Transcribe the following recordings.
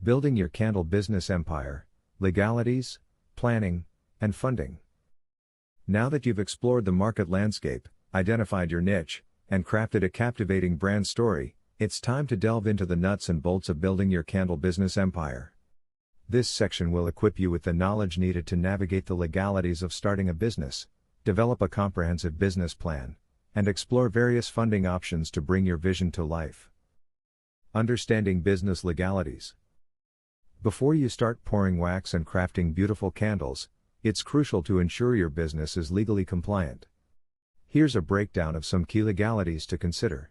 Building your candle business empire, legalities, planning, and funding. Now that you've explored the market landscape, identified your niche, and crafted a captivating brand story, it's time to delve into the nuts and bolts of building your candle business empire. This section will equip you with the knowledge needed to navigate the legalities of starting a business, develop a comprehensive business plan, and explore various funding options to bring your vision to life. Understanding business legalities. Before you start pouring wax and crafting beautiful candles, it's crucial to ensure your business is legally compliant. Here's a breakdown of some key legalities to consider.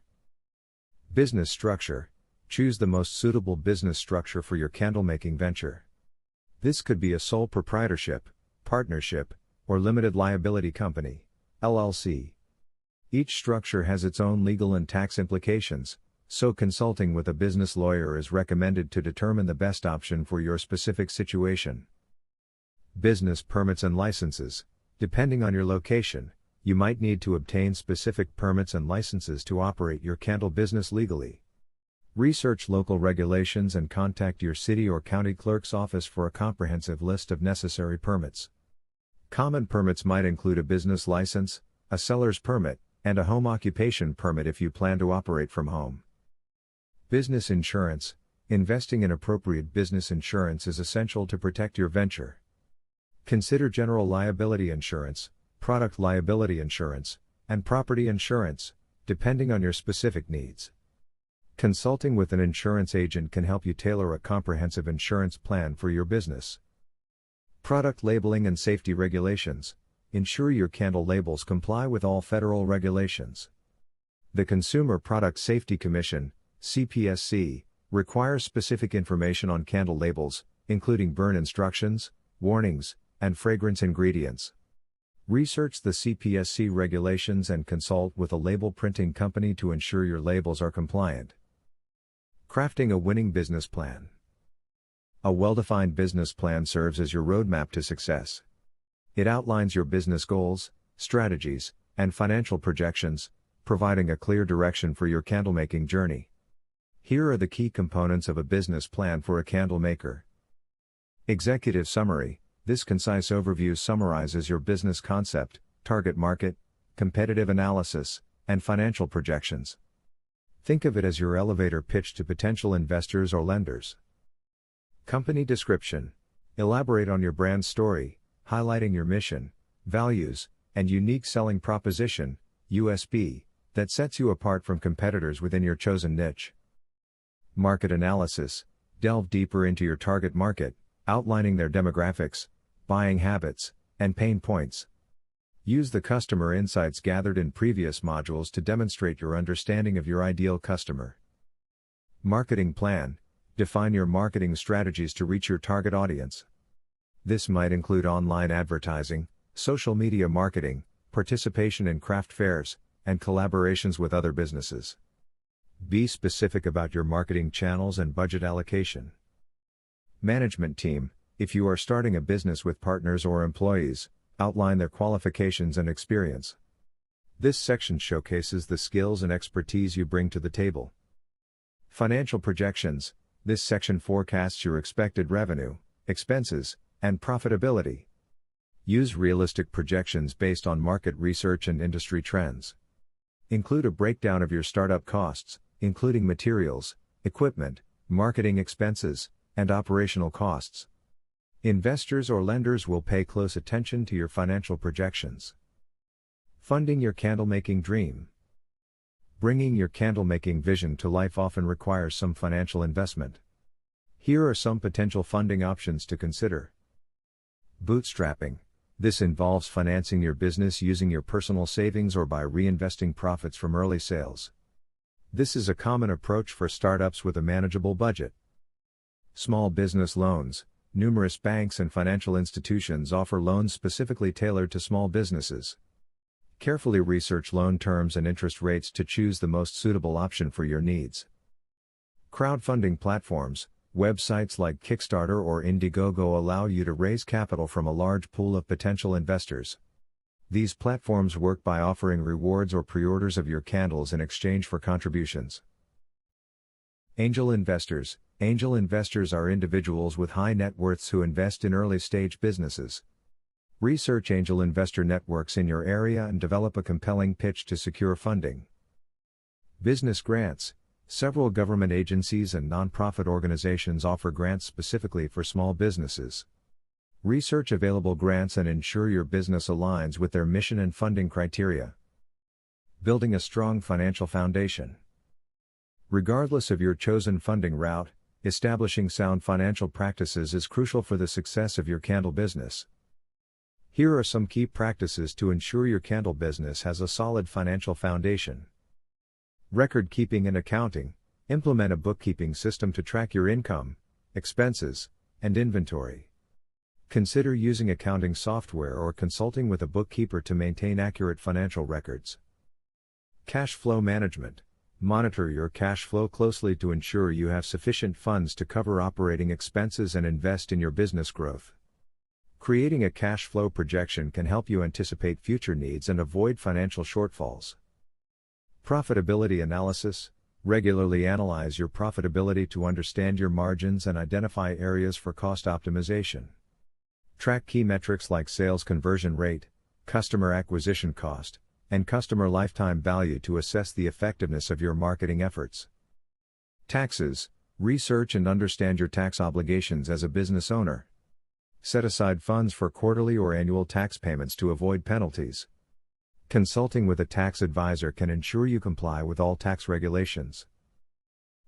Business structure. Choose the most suitable business structure for your candlemaking venture. This could be a sole proprietorship, partnership, or limited liability company, LLC. Each structure has its own legal and tax implications, so consulting with a business lawyer is recommended to determine the best option for your specific situation. Business permits and licenses. Depending on your location, you might need to obtain specific permits and licenses to operate your candle business legally. Research local regulations and contact your city or county clerk's office for a comprehensive list of necessary permits. Common permits might include a business license, a seller's permit, and a home occupation permit if you plan to operate from home. Business insurance. Investing in appropriate business insurance is essential to protect your venture. Consider general liability insurance, product liability insurance, and property insurance, depending on your specific needs. Consulting with an insurance agent can help you tailor a comprehensive insurance plan for your business. Product labeling and safety regulations. Ensure your candle labels comply with all federal regulations. The Consumer Product Safety Commission, CPSC, requires specific information on candle labels, including burn instructions, warnings, and fragrance ingredients. Research the CPSC regulations and consult with a label printing company to ensure your labels are compliant. Crafting a winning business plan. A well-defined business plan serves as your roadmap to success. It outlines your business goals, strategies, and financial projections, providing a clear direction for your candlemaking journey. Here are the key components of a business plan for a candle maker. Executive summary. This concise overview summarizes your business concept, target market, competitive analysis, and financial projections. Think of it as your elevator pitch to potential investors or lenders. Company description. Elaborate on your brand story, highlighting your mission, values, and unique selling proposition, USP, that sets you apart from competitors within your chosen niche. Market analysis. Delve deeper into your target market, outlining their demographics, buying habits, and pain points. Use the customer insights gathered in previous modules to demonstrate your understanding of your ideal customer. Marketing plan. Define your marketing strategies to reach your target audience. This might include online advertising, social media marketing, participation in craft fairs, and collaborations with other businesses. Be specific about your marketing channels and budget allocation. Management team. If you are starting a business with partners or employees, outline their qualifications and experience. This section showcases the skills and expertise you bring to the table. Financial projections. This section forecasts your expected revenue, expenses, and profitability. Use realistic projections based on market research and industry trends. Include a breakdown of your startup costs, including materials, equipment, marketing expenses, and operational costs. Investors or lenders will pay close attention to your financial projections. Funding your candlemaking dream. Bringing your candlemaking vision to life often requires some financial investment. Here are some potential funding options to consider. Bootstrapping. This involves financing your business using your personal savings or by reinvesting profits from early sales. This is a common approach for startups with a manageable budget. Small business loans. Numerous banks and financial institutions offer loans specifically tailored to small businesses. Carefully research loan terms and interest rates to choose the most suitable option for your needs. Crowdfunding platforms. Websites like Kickstarter or Indiegogo allow you to raise capital from a large pool of potential investors. These platforms work by offering rewards or pre-orders of your candles in exchange for contributions. Angel investors. Angel investors are individuals with high net worths who invest in early-stage businesses. Research angel investor networks in your area and develop a compelling pitch to secure funding. Business grants. Several government agencies and nonprofit organizations offer grants specifically for small businesses. Research available grants and ensure your business aligns with their mission and funding criteria. Building a strong financial foundation. Regardless of your chosen funding route, establishing sound financial practices is crucial for the success of your candle business. Here are some key practices to ensure your candle business has a solid financial foundation. Record keeping and accounting. Implement a bookkeeping system to track your income, expenses, and inventory. Consider using accounting software or consulting with a bookkeeper to maintain accurate financial records. Cash flow management. Monitor your cash flow closely to ensure you have sufficient funds to cover operating expenses and invest in your business growth. Creating a cash flow projection can help you anticipate future needs and avoid financial shortfalls. Profitability analysis. Regularly analyze your profitability to understand your margins and identify areas for cost optimization. Track key metrics like sales conversion rate, customer acquisition cost, and customer lifetime value to assess the effectiveness of your marketing efforts. Taxes. Research and understand your tax obligations as a business owner. Set aside funds for quarterly or annual tax payments to avoid penalties. Consulting with a tax advisor can ensure you comply with all tax regulations.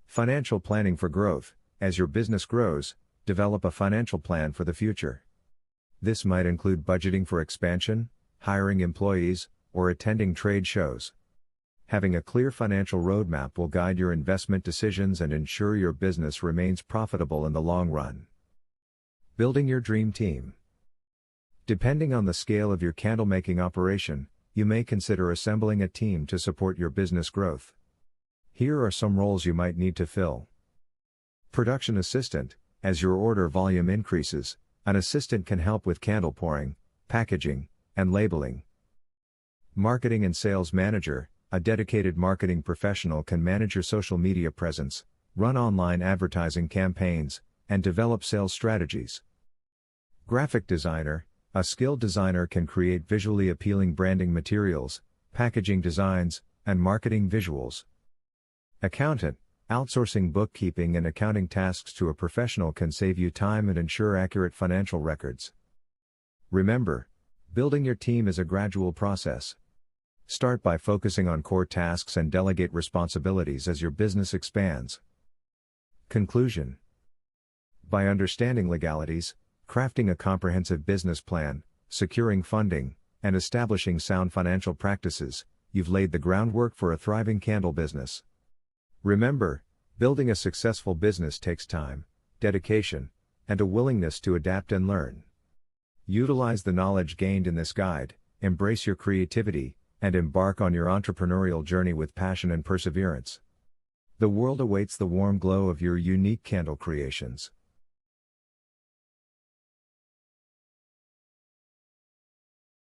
Financial planning for growth. As your business grows, develop a financial plan for the future. This might include budgeting for expansion, hiring employees, or attending trade shows. Having a clear financial roadmap will guide your investment decisions and ensure your business remains profitable in the long run. Building your dream team. Depending on the scale of your candle-making operation, you may consider assembling a team to support your business growth. Here are some roles you might need to fill. Production assistant. As your order volume increases, an assistant can help with candle pouring, packaging, and labeling. Marketing and sales manager. A dedicated marketing professional can manage your social media presence, run online advertising campaigns, and develop sales strategies. Graphic designer. A skilled designer can create visually appealing branding materials, packaging designs, and marketing visuals. Accountant. Outsourcing bookkeeping and accounting tasks to a professional can save you time and ensure accurate financial records. Remember, building your team is a gradual process. Start by focusing on core tasks and delegate responsibilities as your business expands. Conclusion. By understanding legalities, crafting a comprehensive business plan, securing funding, and establishing sound financial practices, you've laid the groundwork for a thriving candle business. Remember, building a successful business takes time, dedication, and a willingness to adapt and learn. Utilize the knowledge gained in this guide, embrace your creativity, and embark on your entrepreneurial journey with passion and perseverance. The world awaits the warm glow of your unique candle creations.